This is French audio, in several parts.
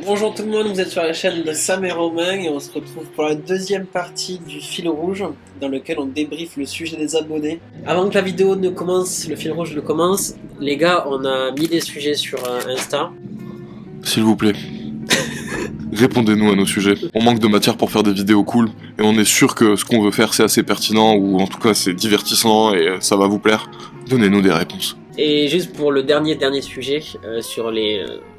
Bonjour tout le monde, vous êtes sur la chaîne de Sam et Romain et on se retrouve pour la deuxième partie du fil rouge dans lequel on débriefe le sujet des abonnés. Avant que la vidéo ne commence, le fil rouge ne commence, les gars, on a mis des sujets sur Insta. S'il vous plaît, répondez-nous à nos sujets. On manque de matière pour faire des vidéos cool et on est sûr que ce qu'on veut faire c'est assez pertinent ou en tout cas c'est divertissant et ça va vous plaire. Donnez-nous des réponses. Et juste pour le dernier sujet sur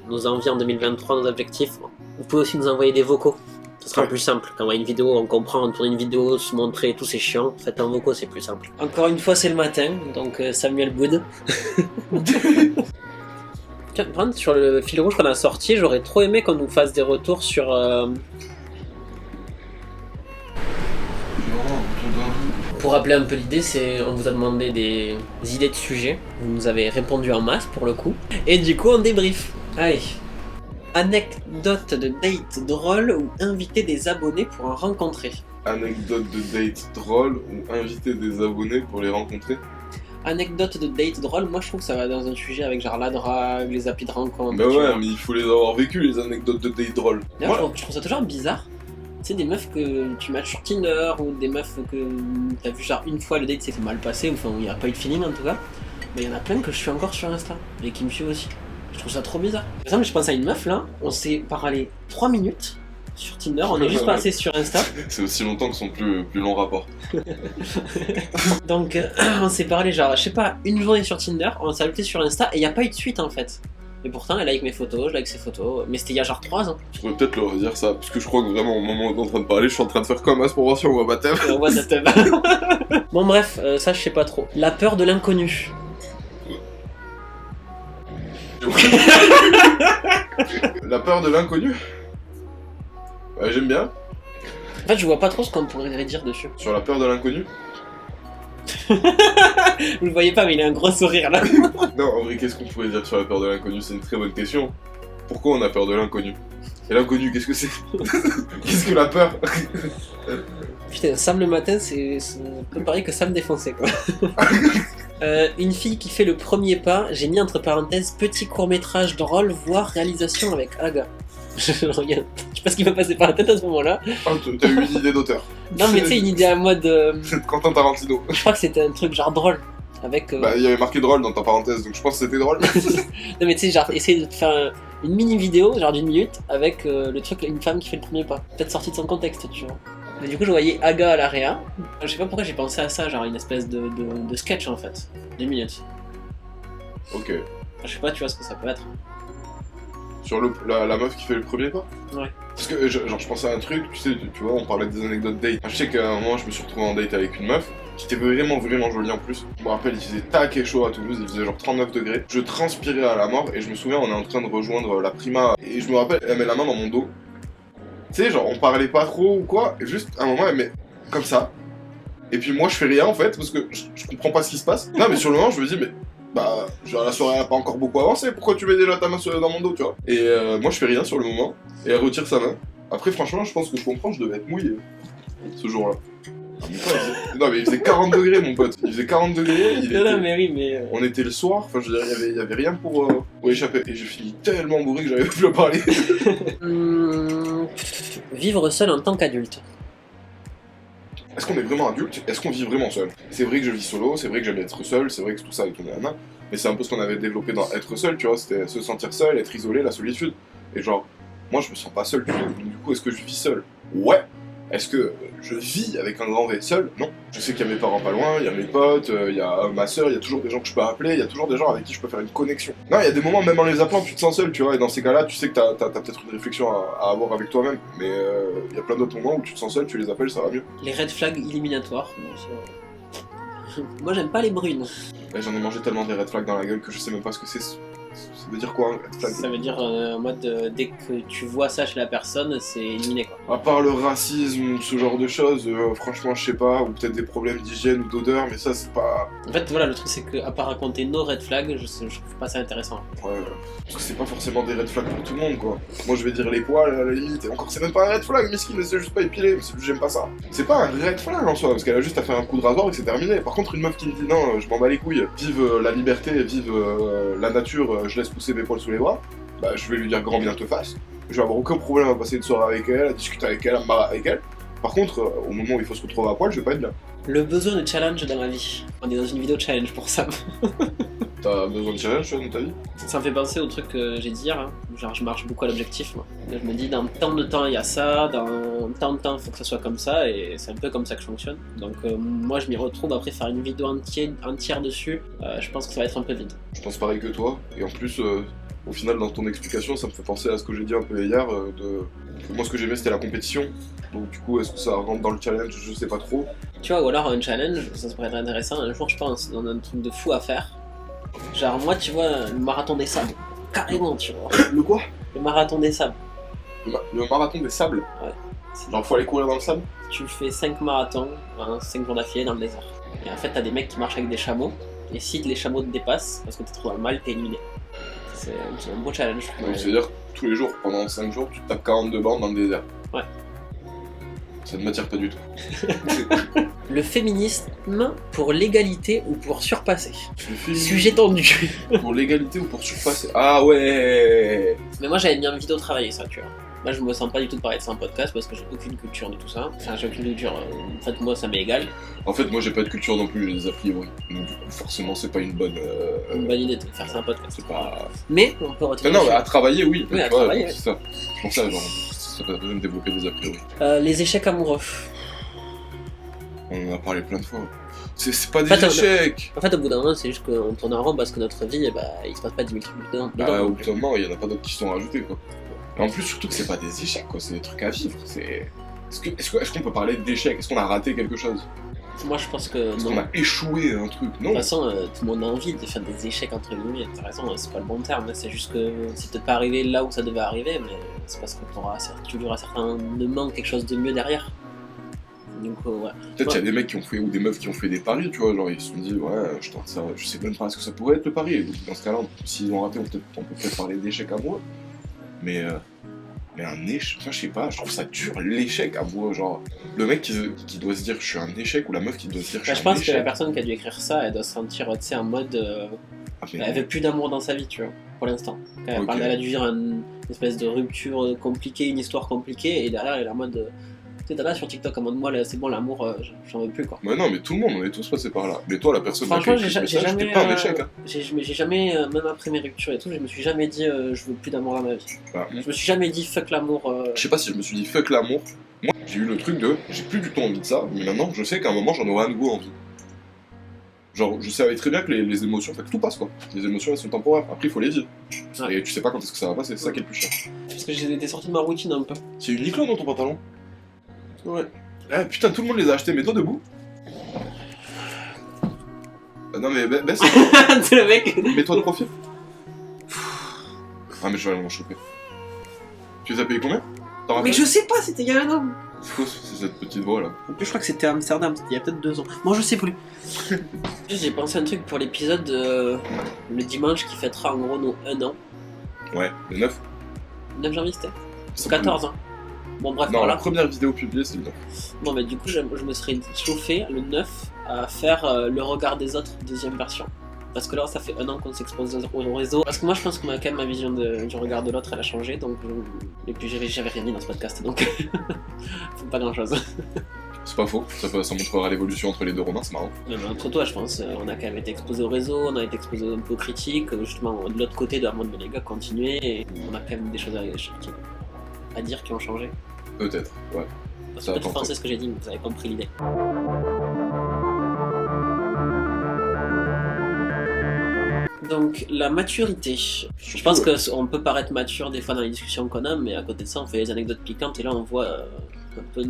nos envies en 2023, nos objectifs, vous pouvez aussi nous envoyer des vocaux. Ce sera plus simple. Quand on voit une vidéo, on comprend, on tourne une vidéo, se montrer, tout c'est chiant. Faites un vocaux, c'est plus simple. Encore une fois, c'est le matin, donc Samuel Boud. Tiens, sur le fil rouge qu'on a sorti, j'aurais trop aimé qu'on nous fasse des retours sur... Pour rappeler un peu l'idée, c'est on vous a demandé des idées de sujets, vous nous avez répondu en masse pour le coup, et du coup on débrief. Allez, anecdote de date drôle ou inviter des abonnés pour en rencontrer. Anecdote de date drôle ou inviter des abonnés pour les rencontrer. Anecdote de date drôle, moi je trouve que ça va dans un sujet avec genre la drague, les applis de rencontre. Bah ouais, mais il faut les avoir vécues les anecdotes de date drôle. D'ailleurs, je trouve ça toujours bizarre. Tu sais, des meufs que tu matches sur Tinder ou des meufs que t'as vu genre une fois le date s'est mal passé, ou enfin il n'y a pas eu de feeling en tout cas. Mais il y en a plein que je suis encore sur Insta et qui me suivent aussi. Je trouve ça trop bizarre. Par exemple, je pense à une meuf là, on s'est parlé 3 minutes sur Tinder, on est juste passé sur Insta. C'est aussi longtemps que son plus long rapport. Donc on s'est parlé genre, je sais pas, une journée sur Tinder, on s'est ajouté sur Insta et il n'y a pas eu de suite en fait. Et pourtant, elle like mes photos, je like ses photos, mais c'était il y a genre 3 ans. Je pourrais peut-être leur dire ça, parce que je crois que vraiment au moment où on est en train de parler, je suis en train de faire comme Aspiration ou à baptême. Bon bref, ça je sais pas trop. La peur de l'inconnu. La peur de l'inconnu. J'aime bien. En fait, je vois pas trop ce qu'on pourrait dire dessus. Sur la peur de l'inconnu. Vous le voyez pas, mais il a un gros sourire là. Non, en vrai, qu'est-ce qu'on pourrait dire sur la peur de l'inconnu? C'est une très bonne question. Pourquoi on a peur de l'inconnu? Et l'inconnu, qu'est-ce que c'est? Qu'est-ce que la peur? Putain, Sam le matin, c'est un peu pareil que Sam défoncé quoi. Une fille qui fait le premier pas, j'ai mis entre parenthèses petit court-métrage drôle, voire réalisation avec Aga. Je regarde, je sais pas ce qui m'a passé par la tête à ce moment-là. Ah, t'as eu une idée d'auteur. Non mais tu sais, une idée à mode... Quentin Tarantino. Je crois que c'était un truc genre drôle. Avec... Bah il y avait marqué drôle dans ta parenthèse, donc je pense que c'était drôle. Non mais tu sais, genre essayer de te faire une mini vidéo, genre d'1 minute, avec le truc, une femme qui fait le premier pas. Peut-être sorti de son contexte, tu vois. Mais du coup je voyais Aga à l'AREA. Je sais pas pourquoi j'ai pensé à ça, genre une espèce de sketch en fait. d'1 minute. Ok. Je sais pas, tu vois ce que ça peut être. Sur la meuf qui fait le premier pas? Ouais. Parce que genre je pensais à un truc, tu sais, tu vois, on parlait des anecdotes date. Je sais qu'à un moment je me suis retrouvé en date avec une meuf qui était vraiment jolie en plus. Je me rappelle, il faisait taquet chaud à Toulouse, il faisait genre 39 degrés. Je transpirais à la mort et je me souviens, on est en train de rejoindre la Prima et je me rappelle, elle met la main dans mon dos. Tu sais, genre on parlait pas trop ou quoi, et juste à un moment elle met comme ça. Et puis moi je fais rien en fait parce que je comprends pas ce qui se passe. Non mais sur le moment je me dis mais bah genre la soirée a pas encore beaucoup avancé, pourquoi tu mets déjà ta main dans mon dos, tu vois? Et moi je fais rien sur le moment et elle retire sa main. Après franchement je pense que je comprends, je devais être mouillé ce jour-là. Non mais il faisait 40 degrés mon pote, il faisait 40 degrés, Non mais oui mais... On était le soir, enfin je veux dire, il y avait rien pour échapper. Et j'ai fini tellement bourré que j'avais plus à parler. Vivre seul en tant qu'adulte. Est-ce qu'on est vraiment adulte? Est-ce qu'on vit vraiment seul? C'est vrai que je vis solo, c'est vrai que j'aime être seul, c'est vrai que tout ça est tombé à la main, mais c'est un peu ce qu'on avait développé dans être seul, tu vois, c'était se sentir seul, être isolé, la solitude. Et genre, moi je me sens pas seul, tu vois, donc du coup est-ce que je vis seul? Ouais. Est-ce que je vis avec un grand V seul? Non. Je sais qu'il y a mes parents pas loin, il y a mes potes, il y a ma soeur, il y a toujours des gens que je peux appeler, il y a toujours des gens avec qui je peux faire une connexion. Non, il y a des moments, même en les appelant, tu te sens seul, tu vois, et dans ces cas-là, tu sais que t'as peut-être une réflexion à avoir avec toi-même, mais il y a plein d'autres moments où tu te sens seul, tu les appelles, ça va mieux. Les red flags éliminatoires. Moi j'aime pas les brunes. Ouais, j'en ai mangé tellement des red flags dans la gueule que je sais même pas ce que c'est. Ça veut dire quoi, un red flag? Ça veut dire en mode dès que tu vois ça chez la personne, c'est éliminé quoi. À part le racisme ou ce genre de choses, franchement je sais pas, ou peut-être des problèmes d'hygiène ou d'odeur, mais ça c'est pas... En fait voilà, le truc c'est que à part raconter nos red flags, je trouve pas ça intéressant. Ouais, parce que c'est pas forcément des red flags pour tout le monde quoi. Moi je vais dire les poils à la limite, et encore c'est même pas un red flag, miskin, c'est juste pas épilé, mais j'aime pas ça. C'est pas un red flag en soi, parce qu'elle a juste à faire un coup de rasoir et c'est terminé. Par contre une meuf qui me dit non, je m'en bats les couilles, vive la liberté, vive la nature, je laisse pousser mes poils sous les bras, bah je vais lui dire grand bien te fasse. Je vais avoir aucun problème à passer une soirée avec elle, à discuter avec elle, à me marrer avec elle. Par contre, au moment où il faut se retrouver à poil, je vais pas être bien. Le besoin de challenge dans la vie. On est dans une vidéo challenge pour ça. T'as besoin de challenge, toi, dans ta vie? Ça me fait penser au truc que j'ai dit hier, hein. Genre je marche beaucoup à l'objectif moi. Là, je me dis dans tant de temps il y a ça, dans tant de temps il faut que ça soit comme ça, et c'est un peu comme ça que je fonctionne. Donc moi je m'y retrouve après faire une vidéo entière dessus, je pense que ça va être un peu vide. Je pense pareil que toi, et en plus, au final, dans ton explication, ça me fait penser à ce que j'ai dit un peu hier, moi ce que j'aimais c'était la compétition, donc du coup est-ce que ça rentre dans le challenge, je sais pas trop. Tu vois, ou alors un challenge, ça pourrait être intéressant, un jour je pense, dans un truc de fou à faire. Genre moi tu vois, le marathon des sables, carrément tu vois. Le quoi? Le marathon des sables. Le marathon des sables? Ouais. Genre faut aller courir dans le sable? Tu fais 5 marathons, 5 jours d'affilée dans le désert. Et en fait t'as des mecs qui marchent avec des chameaux, et si les chameaux te dépassent, parce que t'es trop dans le mal, t'es éliminé. C'est un beau challenge. Donc c'est-à-dire tous les jours, pendant 5 jours, tu tapes 42 bandes dans le désert. Ouais. Ça ne m'attire pas du tout. Le féminisme pour l'égalité ou pour surpasser? Sujet Sujet tendu. pour l'égalité ou pour surpasser? Ah ouais. Mais moi j'avais bien envie de travailler ça, tu vois. Moi je me sens pas du tout de parler de ça en podcast parce que j'ai aucune culture de tout ça. Enfin j'ai aucune culture, en fait moi ça m'est égal. En fait moi j'ai pas de culture non plus, j'ai des a priori. Donc du coup forcément c'est pas une bonne... Une bonne idée de faire ça en podcast. C'est pas... Mais on peut retenir... Non, mais à travailler oui. Oui, à tu vois, travailler, c'est ça. C'est pour ça genre, ça pas besoin de développer des a priori. les échecs amoureux. On en a parlé plein de fois. C'est pas des En fait, échecs. En fait au bout d'un moment c'est juste qu'on tourne en rond parce que notre vie, bah, il se passe pas 10 000 trucs dedans. Bah au bout d'un moment il y en a pas d'autres qui sont rajoutés quoi. Et en plus surtout que c'est pas des échecs quoi, c'est des trucs à vivre. Est-ce qu'on peut parler d'échecs? Est-ce qu'on a raté quelque chose? Moi je pense que Est-ce non. qu'on a échoué à un truc? De Non. toute façon, tout le monde a envie de faire des échecs entre guillemets, t'as raison, c'est pas le bon terme, c'est juste que c'est peut-être pas arrivé là où ça devait arriver, mais c'est parce que tu auras certainement quelque chose de mieux derrière. Donc ouais. Peut-être qu'il y a des mecs qui ont fait, ou des meufs qui ont fait des paris, tu vois, genre ils se sont dit, ouais, je tente ça, je sais même pas ce que ça pourrait être le pari, et donc, dans ce cas-là, s'ils ont raté, on peut peut-être parler d'échec amoureux. Mais un échec, enfin je sais pas, je trouve ça dur, l'échec amoureux, genre, le mec qui doit se dire je suis un échec, ou la meuf qui doit se dire je suis Je un pense échec. que la personne qui a dû écrire ça, elle doit se sentir, tu sais, en mode... Ah, mais elle veut plus d'amour dans sa vie, tu vois, pour l'instant. Quand elle Ok. parle, elle a dû vivre une espèce de rupture compliquée, une histoire compliquée, et derrière elle est en mode... Tu sais, t'as là sur TikTok en mode moi, là, c'est bon, l'amour, j'en veux plus, quoi. Mais non, mais tout le monde, on est tous passés par là. Mais toi, la personne qui a Franchement, écrit ce j'ai message, jamais... c'était pas un échec, hein. J'ai jamais, même après mes ruptures et tout, je me suis jamais dit je veux plus d'amour dans ma vie. Bah, Je me suis jamais dit fuck l'amour. je sais pas si je me suis dit fuck l'amour. Moi, j'ai eu le truc de j'ai plus du tout envie de ça, mais maintenant je sais qu'à un moment j'en aurai à nouveau envie. Genre, je savais très bien que les émotions, en fait, tout passe quoi. Les émotions elles sont temporaires, après il faut les vivre. Ouais. Et tu sais pas quand est-ce que ça va passer, c'est ça qui est le plus cher. Parce que j'étais sorti de ma routine un peu. C'est Uniqlo dans ton pantalon? Ouais. Ah putain, tout le monde les a achetés, mets-toi debout. Non mais baisse, C'est le mec. mets-toi de profil. Ah mais je vais aller m'en choper. Tu les as payés combien? T'en rappelles? Mais je sais pas, c'était il y a un an. C'est quoi cette petite voix là? En plus, je crois que c'était à Amsterdam, c'était il y a peut-être 2 ans. Bon, je sais plus. J'ai pensé à un truc pour l'épisode le dimanche qui fêtera en gros nos 1 an. Ouais, le 9. 9 janvier c'était? Ou 14 ans. Bon, bref, Non, voilà. la première vidéo publiée c'est le 9. Bon, bah, du coup, je me serais chauffé le 9 à faire le regard des autres, deuxième version. Parce que là, ça fait 1 an qu'on s'expose au réseau. Parce que moi, je pense que quand même ma vision du regard de l'autre, elle a changé. Donc, et puis, j'avais rien mis dans ce podcast, donc faut pas grand chose. C'est pas faux, ça montrera l'évolution entre les deux romans, c'est marrant. Même entre toi, je pense, on a quand même été exposé au réseau, on a été exposé un peu aux critiques, justement, de l'autre côté de la mode, les gars, continuer, et on a quand même des choses à dire qui ont changé. Peut-être, ouais. Ça Peut-être va penser ce que j'ai dit, mais vous avez compris l'idée. Donc, la maturité. Je pense qu'on peut paraître mature des fois dans les discussions qu'on a, mais à côté de ça, on fait des anecdotes piquantes et là, on voit un peu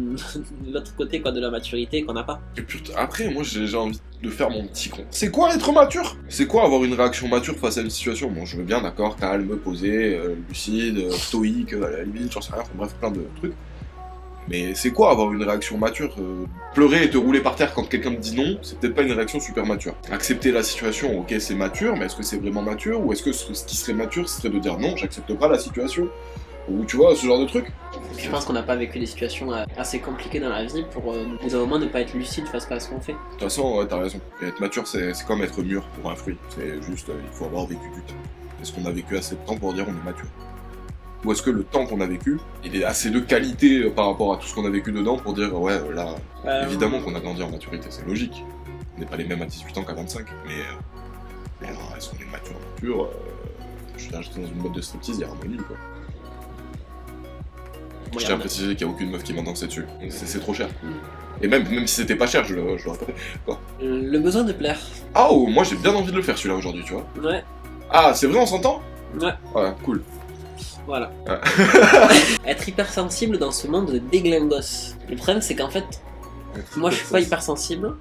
l'autre côté quoi, de la maturité qu'on n'a pas. Et putain, après, moi j'ai envie de faire mon petit con. C'est quoi être mature? C'est quoi avoir une réaction mature face à une situation? Bon, je veux bien, d'accord, calme, posé, lucide, stoïque, à la limite, j'en sais rien, bref, plein de trucs. Mais c'est quoi avoir une réaction mature? Pleurer et te rouler par terre quand quelqu'un me dit non, c'est peut-être pas une réaction super mature. Accepter la situation, ok, c'est mature, mais est-ce que c'est vraiment mature? Ou est-ce que ce qui serait mature, ce serait de dire non, j'accepte pas la situation? Ou tu vois, ce genre de truc? Je pense qu'on n'a pas vécu des situations assez compliquées dans la vie pour, au bout d'un moment, ne pas être lucide face à ce qu'on fait. De toute façon, ouais, t'as raison. Et être mature, c'est comme être mûr pour un fruit. C'est juste, il faut avoir vécu du temps. est-ce qu'on a vécu assez de temps pour dire on est mature? Ou est-ce que le temps qu'on a vécu, il est assez de qualité par rapport à tout ce qu'on a vécu dedans pour dire ouais, là, évidemment qu'on a grandi en maturité, c'est logique. On n'est pas les mêmes à 18 ans qu'à 25, mais alors, est-ce qu'on est mature? Je veux dire, j'étais dans une boîte de striptease, il y a Harmonie, quoi. Je tiens à préciser qu'il n'y a aucune meuf qui m'a dansé dessus. C'est trop cher. Et même si c'était pas cher, je le répète. Quoi. Le besoin de plaire. Ah, oh, moi j'ai bien envie de le faire celui-là aujourd'hui, tu vois. Ouais. Ah, c'est vrai, on s'entend? Ouais. Ouais, cool. Voilà. Ouais. Être hypersensible dans ce monde de déglingos. Le problème, c'est qu'en fait, moi je suis pas hypersensible.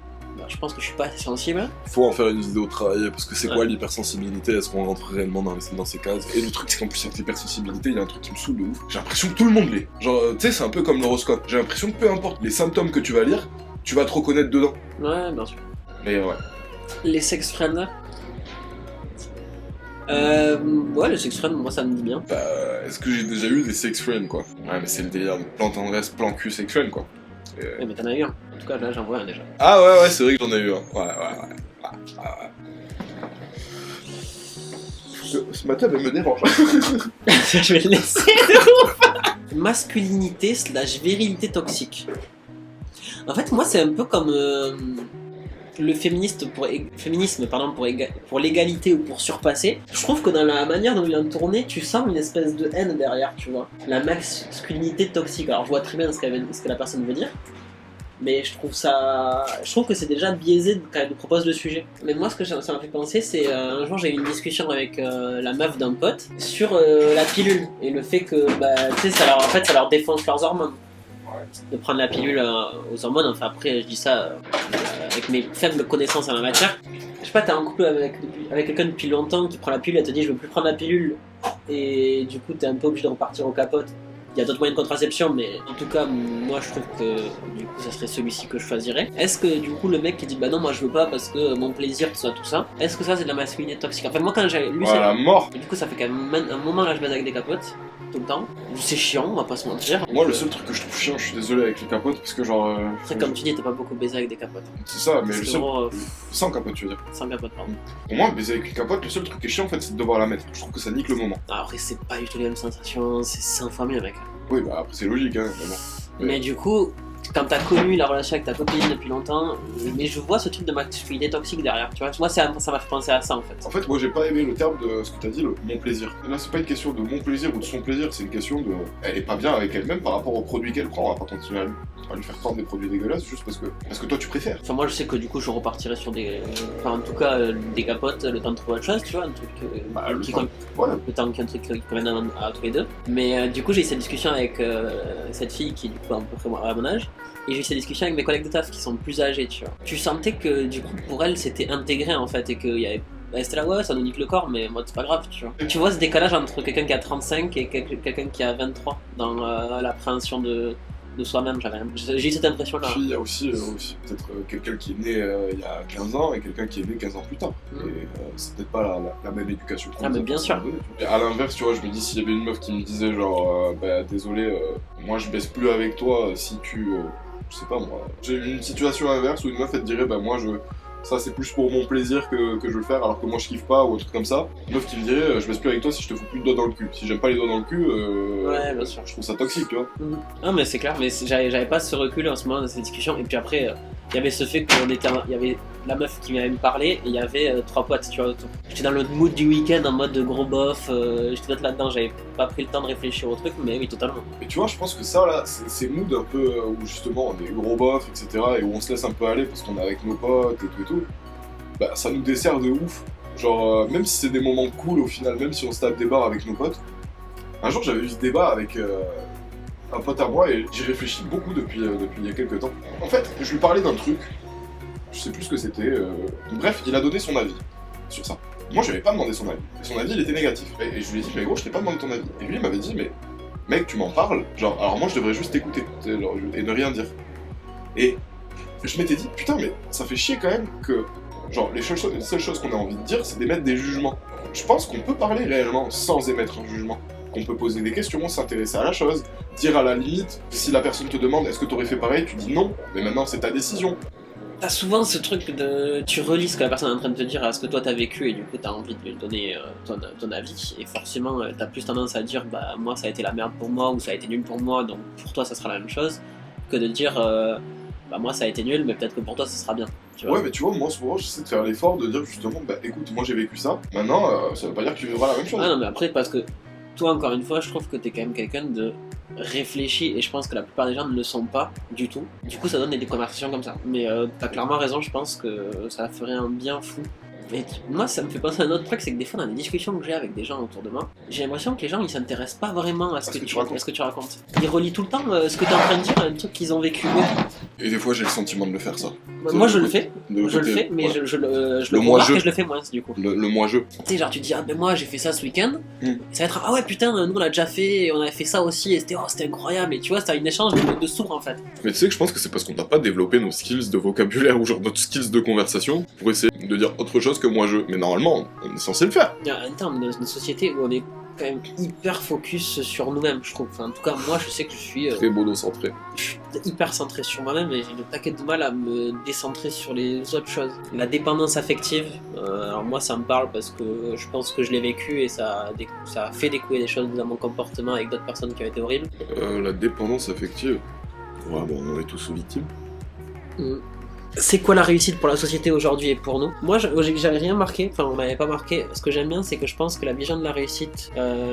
Je pense que je suis pas assez sensible. Faut en faire une vidéo de travail, parce que c'est quoi l'hypersensibilité? Est-ce qu'on rentre réellement dans ces cases? Et le truc, c'est qu'en plus, avec l'hypersensibilité, il y a un truc qui me saoule de ouf. J'ai l'impression que tout le monde l'est. Genre, tu sais, c'est un peu comme l'horoscope. J'ai l'impression que peu importe les symptômes que tu vas lire, tu vas te reconnaître dedans. Ouais, bien sûr. Mais ouais. Les sex friends. Ouais, les sex friends, moi ça me dit bien. Bah, est-ce que j'ai déjà eu des sex friends, quoi? Ouais, mais c'est le délire de plan tendresse, plan cul sex friend, quoi. Ouais, mais t'en as eu un. En tout cas, là, j'en vois un déjà. Ah ouais, c'est vrai que j'en ai eu un. Ouais. Ma table, elle me dérange. Je vais le laisser. Masculinité / virilité toxique. En fait, moi, c'est un peu comme le féminisme pour l'égalité ou pour surpasser. Je trouve que dans la manière dont il vient de tourner, tu sens une espèce de haine derrière, tu vois. La masculinité toxique. Alors, je vois très bien ce que la personne veut dire. Mais je trouve que c'est déjà biaisé quand elle nous propose le sujet. Mais moi, ce que ça m'a fait penser, c'est un jour j'ai eu une discussion avec la meuf d'un pote sur la pilule et le fait que, tu sais, ça leur défonce leurs hormones. De prendre la pilule aux hormones. Enfin, après, je dis ça avec mes faibles connaissances en la matière. Je sais pas, t'es en couple avec quelqu'un depuis longtemps qui prend la pilule, elle te dit je veux plus prendre la pilule, et du coup, t'es un peu obligé de repartir aux capotes. Il y a d'autres moyens de contraception, mais en tout cas, moi je trouve que du coup ça serait celui-ci que je choisirais. Est-ce que du coup le mec qui dit bah non, moi je veux pas parce que mon plaisir, tout ça, est-ce que ça c'est de la masculinité toxique? Enfin, moi quand j'ai lu ça. La mort! Du coup, ça fait quand même un moment là je baise avec des capotes, tout le temps. C'est chiant, on va pas se mentir. Moi, le seul truc que je trouve chiant, je suis désolé avec les capotes, parce que genre. Après, comme tu dis, t'as pas beaucoup baisé avec des capotes. C'est ça, mais Parce le que seul. gros, Sans capote, tu veux dire. sans capote, pardon. Pour moi, baiser avec une capote, le seul truc qui est chiant en fait, c'est de devoir la mettre. Je trouve que ça nique le moment. Après, c'est pas du tout les mêmes sensations, c'est 100 fois mieux, mec. Oui, bah après, c'est logique, hein, mais bon. Mais du coup, quand t'as connu la relation avec ta copine depuis longtemps, mais je vois ce truc de masculinité toxique derrière, tu vois. Moi, ça m'a fait penser à ça en fait. En fait, moi, j'ai pas aimé le terme de ce que t'as dit, mon plaisir. Là, c'est pas une question de mon plaisir ou de son plaisir, c'est une question de. Elle est pas bien avec elle-même par rapport aux produits qu'elle prend. On va pas continuer à lui faire prendre des produits dégueulasses juste parce que toi, tu préfères. Enfin, moi, je sais que du coup, je repartirais sur des. Enfin, en tout cas, des capotes, le temps de trouver autre chose, tu vois, un truc. Le temps qu'un truc qui convienne à tous les deux. Mais du coup, j'ai eu cette discussion avec cette fille qui est du coup à peu près à mon âge. Et j'ai eu cette discussion avec mes collègues de taf qui sont plus âgés, tu vois. Tu sentais que du coup, pour elle, c'était intégré en fait, et qu'il y avait. C'était là, ouais, ça nous nique le corps, mais moi, c'est pas grave, tu vois. Tu vois ce décalage entre quelqu'un qui a 35 et quelqu'un qui a 23 dans l'appréhension de soi-même, j'ai eu cette impression-là. Puis il y a aussi peut-être quelqu'un qui est né il y a 15 ans et quelqu'un qui est né 15 ans plus tard. Et c'est peut-être pas la même éducation. Ah, mais bien sûr. Et à l'inverse, tu vois, je me dis, s'il y avait une meuf qui me disait, genre, désolé, moi je baisse plus avec toi si tu. Je sais pas moi. J'ai une situation inverse où une meuf elle te dirait, moi ça c'est plus pour mon plaisir que je veux le faire alors que moi je kiffe pas ou un truc comme ça. Une meuf qui me dirait je baisse plus avec toi si je te fous plus de doigts dans le cul. Si j'aime pas les doigts dans le cul, ouais, bien sûr. Je trouve ça toxique, tu vois. Non mais c'est clair, mais j'avais pas ce recul en ce moment dans cette discussion. Et puis après, il y avait ce fait qu'il y avait la meuf qui m'avait parlé et il y avait 3 potes, tu vois, autour. J'étais dans le mood du week-end en mode gros bof, j'étais là-dedans, j'avais pas pris le temps de réfléchir au truc, mais oui, totalement. Et tu vois, je pense que ça là, c'est mood un peu où justement on est gros bof, etc. et où on se laisse un peu aller parce qu'on est avec nos potes et tout. Ça nous dessert de ouf. Genre, même si c'est des moments cool au final, même si on se tape des barres avec nos potes. Un jour, j'avais eu ce débat avec un pote à moi et j'y réfléchis beaucoup depuis il y a quelques temps. En fait, je lui parlais d'un truc, je sais plus ce que c'était. Bref, il a donné son avis sur ça. Moi, je lui avais pas demandé son avis. Et son avis, il était négatif. Et je lui ai dit, mais gros, je t'ai pas demandé ton avis. Et lui, il m'avait dit, mais mec, tu m'en parles. Genre, alors moi, je devrais juste t'écouter et ne rien dire. Et je m'étais dit, putain, mais ça fait chier quand même que. Genre, les seules choses qu'on a envie de dire, c'est d'émettre des jugements. Je pense qu'on peut parler réellement sans émettre un jugement. Qu'on peut poser des questions, s'intéresser à la chose, dire à la limite, si la personne te demande est-ce que t'aurais fait pareil, tu dis non, mais maintenant c'est ta décision. T'as souvent ce truc de... Tu relis ce que la personne est en train de te dire à ce que toi t'as vécu et du coup t'as envie de lui donner ton avis. Et forcément t'as plus tendance à dire bah moi ça a été la merde pour moi ou ça a été nul pour moi donc pour toi ça sera la même chose que de dire bah moi ça a été nul mais peut-être que pour toi ça sera bien. Tu vois. Ouais, mais tu vois, moi, souvent, j'essaie de faire l'effort de dire justement, bah écoute, moi j'ai vécu ça, maintenant, ça veut pas dire que tu vivras la même chose. Ah non mais après parce que toi encore une fois je trouve que t'es quand même quelqu'un de réfléchi et je pense que la plupart des gens ne le sont pas du tout. Du coup ça donne des conversations comme ça. Mais t'as clairement raison, je pense que ça ferait un bien fou. Mais moi ça me fait penser à un autre truc, c'est que des fois dans les discussions que j'ai avec des gens autour de moi, j'ai l'impression que les gens ils s'intéressent pas vraiment à ce que tu racontes. Ils relient tout le temps ce que t'es en train de dire à un truc qu'ils ont vécu. Et des fois j'ai le sentiment de le faire ça. Moi je le fais, mais ouais. je le moi remarque je. et je le fais moins du coup. Le moi-je. Tu sais, genre tu dis, ah ben moi j'ai fait ça ce week-end, ça va être, ah ouais putain, nous on l'a déjà fait, on avait fait ça aussi, et c'était incroyable, et tu vois, c'était un échange de sourds en fait. Mais tu sais que je pense que c'est parce qu'on n'a pas développé nos skills de vocabulaire ou genre notre skills de conversation pour essayer de dire autre chose que moi-je. Mais normalement, on est censé le faire. Il y a un terme dans une société où on est quand même hyper focus sur nous-mêmes, je trouve. Enfin, en tout cas, moi je sais que je suis Très monocentré. hyper centré sur moi-même et j'ai le paquet de mal à me décentrer sur les autres choses. La dépendance affective, alors moi ça me parle parce que je pense que je l'ai vécu et ça a fait découler des choses dans mon comportement avec d'autres personnes qui ont été horribles. La dépendance affective. Ouais, bon, on est tous sous victimes. C'est quoi la réussite pour la société aujourd'hui et pour nous? Moi, j'avais rien marqué, enfin on m'avait pas marqué. Ce que j'aime bien, c'est que je pense que la vision de la réussite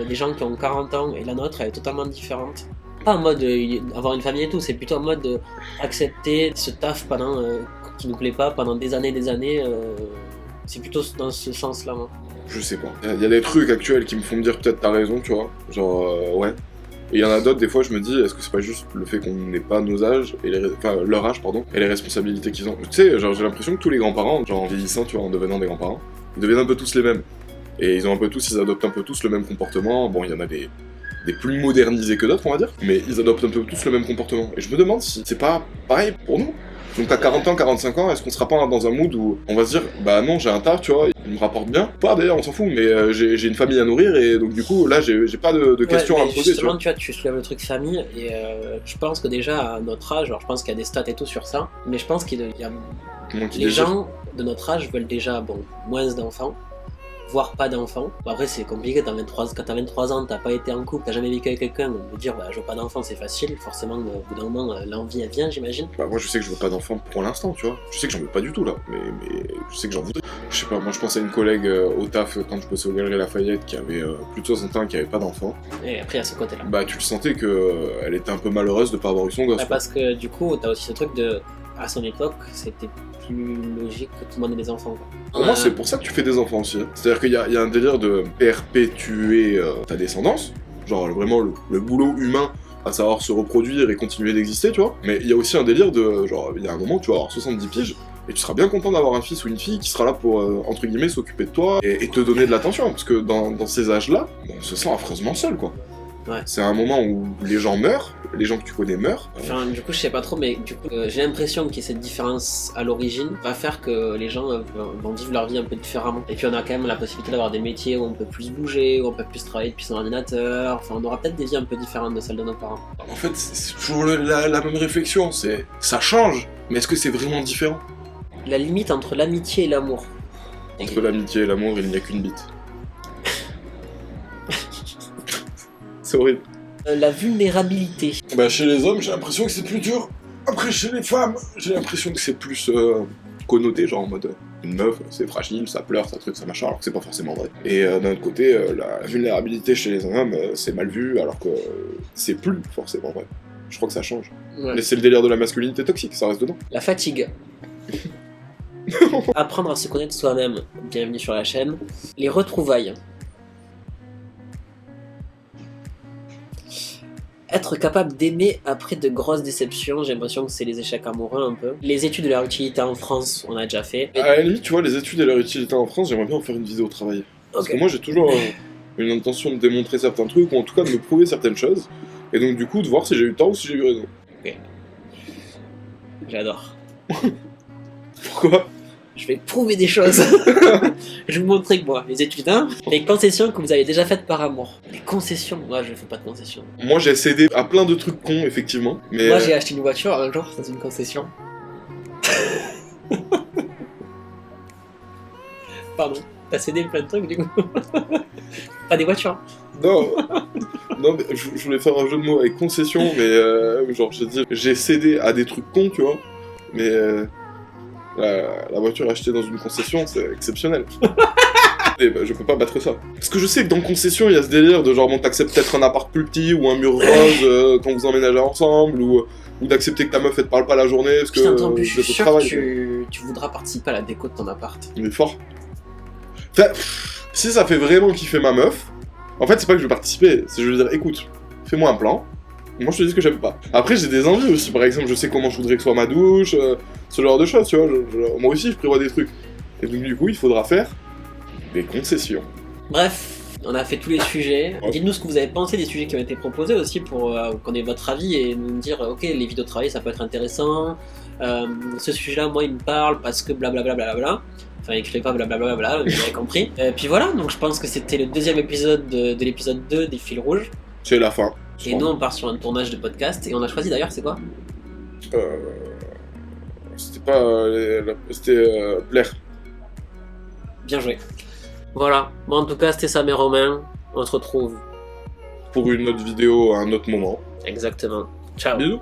des gens qui ont 40 ans et la nôtre, elle est totalement différente. Pas en mode avoir une famille et tout, c'est plutôt en mode accepter ce taf qui nous plaît pas pendant des années. C'est plutôt dans ce sens-là, moi. Je sais pas. Il y a des trucs actuels qui me font me dire peut-être t'as raison, tu vois. Genre, ouais. Et il y en a d'autres, des fois, je me dis, est-ce que c'est pas juste le fait qu'on n'ait pas nos âges, leur âge, pardon, et les responsabilités qu'ils ont. Tu sais, genre, j'ai l'impression que tous les grands-parents, genre en vieillissant, tu vois, en devenant des grands-parents, ils deviennent un peu tous les mêmes. Et ils adoptent un peu tous le même comportement. Bon, il y en a des plus modernisés que d'autres, on va dire, mais ils adoptent un peu tous le même comportement. Et je me demande si c'est pas pareil pour nous. Donc à 40 ans, 45 ans, est-ce qu'on sera pas dans un mood où on va se dire, bah non, j'ai un taf, tu vois, il me rapporte bien. Pas d'ailleurs, on s'en fout, mais j'ai une famille à nourrir et donc du coup, là, j'ai pas de questions à me poser, justement, tu vois, tu soulèves le truc famille et je pense que déjà à notre âge, alors je pense qu'il y a des stats et tout sur ça, mais je pense qu'il y a les gens de notre âge veulent déjà, moins d'enfants, voire pas d'enfants. Bon, après c'est compliqué, quand t'as 23 ans, t'as pas été en couple, t'as jamais vécu avec quelqu'un, on peut dire je veux pas d'enfants, c'est facile, forcément au bout d'un moment l'envie elle vient, j'imagine. Bah moi je sais que je veux pas d'enfants pour l'instant, tu vois, je sais que j'en veux pas du tout là, mais je sais que j'en voudrais. Je sais pas, moi je pense à une collègue au taf quand je bossais au Galeries Lafayette qui avait plus de 60 ans, qui avait pas d'enfants. Et après à ce côté là. Bah tu le sentais que elle était un peu malheureuse de pas avoir eu son gosse. Bah, parce que du coup t'as aussi ce truc de, à son époque, c'était plus logique que tout le monde ait des enfants, quoi. Pour moi, c'est pour ça que tu fais des enfants aussi. C'est-à-dire qu'il y a un délire de perpétuer ta descendance, genre vraiment le boulot humain, à savoir se reproduire et continuer d'exister, tu vois. Mais il y a aussi un délire de, genre, il y a un moment où tu vas avoir 70 piges, et tu seras bien content d'avoir un fils ou une fille qui sera là pour, entre guillemets, s'occuper de toi et te donner de l'attention. Parce que dans ces âges-là, on se sent affreusement seul, quoi. Ouais. C'est un moment où les gens meurent, les gens que tu connais meurent. Enfin, du coup, je sais pas trop, mais du coup, j'ai l'impression que cette différence à l'origine va faire que les gens vont vivre leur vie un peu différemment. Et puis on a quand même la possibilité d'avoir des métiers où on peut plus bouger, où on peut plus travailler depuis son ordinateur. Enfin, on aura peut-être des vies un peu différentes de celles de nos parents. En fait, c'est toujours la même réflexion, c'est ça change, mais est-ce que c'est vraiment différent? La limite entre l'amitié et l'amour. Entre l'amitié et l'amour, il n'y a qu'une bite. C'est horrible. La vulnérabilité. Bah chez les hommes, j'ai l'impression que c'est plus dur. Après chez les femmes, j'ai l'impression que c'est plus connoté, genre en mode une meuf, c'est fragile, ça pleure, ça truc, ça machin, alors que c'est pas forcément vrai. Et d'un autre côté, la vulnérabilité chez les hommes, c'est mal vu, alors que c'est plus forcément vrai. Je crois que ça change. Ouais. Mais c'est le délire de la masculinité toxique, ça reste dedans. La fatigue. Apprendre à se connaître soi-même. Bienvenue sur la chaîne. Les retrouvailles. Être capable d'aimer après de grosses déceptions, j'ai l'impression que c'est les échecs amoureux un peu. Les études de leur utilité en France, on a déjà fait. À la limite, tu vois, les études et leur utilité en France, j'aimerais bien en faire une vidéo au travail. Parce que moi, j'ai toujours une intention de démontrer certains trucs, ou en tout cas de me prouver certaines choses. Et donc, du coup, de voir si j'ai eu tort ou si j'ai eu raison. Ok. J'adore. Pourquoi? Je vais prouver des choses. Je vais vous montrer que moi, les étudiants, les concessions que vous avez déjà faites par amour. Les concessions, moi je fais pas de concessions. Moi j'ai cédé à plein de trucs cons, effectivement. Mais moi j'ai acheté une voiture un jour dans une concession. Pardon, t'as cédé plein de trucs du coup. Pas des voitures. Non, non, mais je voulais faire un jeu de mots avec concession, mais genre, j'ai cédé à des trucs cons, tu vois, mais la voiture achetée dans une concession, c'est exceptionnel. Et bah, je peux pas battre ça. Parce que je sais que dans concession, il y a ce délire de genre, bon, t'acceptes peut-être un appart plus petit ou un mur rose quand vous emménagez ensemble, ou d'accepter que ta meuf, elle te parle pas la journée parce que Putain, tant plus, je vous suis êtes au sûr que travail. tu voudras participer à la déco de ton appart. Il est fort. Enfin, si ça fait vraiment kiffer ma meuf, en fait, c'est pas que je vais participer, c'est je vais dire, écoute, fais-moi un plan, moi je te dis ce que j'aime pas. Après, j'ai des envies aussi, par exemple, je sais comment je voudrais que soit ma douche, ce genre de choses, tu vois, moi aussi je prévois des trucs. Et donc, du coup, il faudra faire des concessions. Bref, on a fait tous les sujets. Ouais. Dites-nous ce que vous avez pensé des sujets qui ont été proposés aussi pour qu'on ait votre avis et nous dire ok, les vidéos de travail ça peut être intéressant. Ce sujet-là, moi, il me parle parce que blablabla. Enfin, écrivez pas blablabla, vous avez compris. Et puis voilà, donc je pense que c'était le deuxième épisode de l'épisode 2 des fils rouges. C'est la fin. Et nous, on part sur un tournage de podcast. Et on a choisi d'ailleurs, c'est quoi? C'était pas... c'était Blair. Bien joué. Voilà. Bon, en tout cas, c'était ça, mes Romains. On se retrouve. Pour une autre vidéo à un autre moment. Exactement. Ciao. Bisous.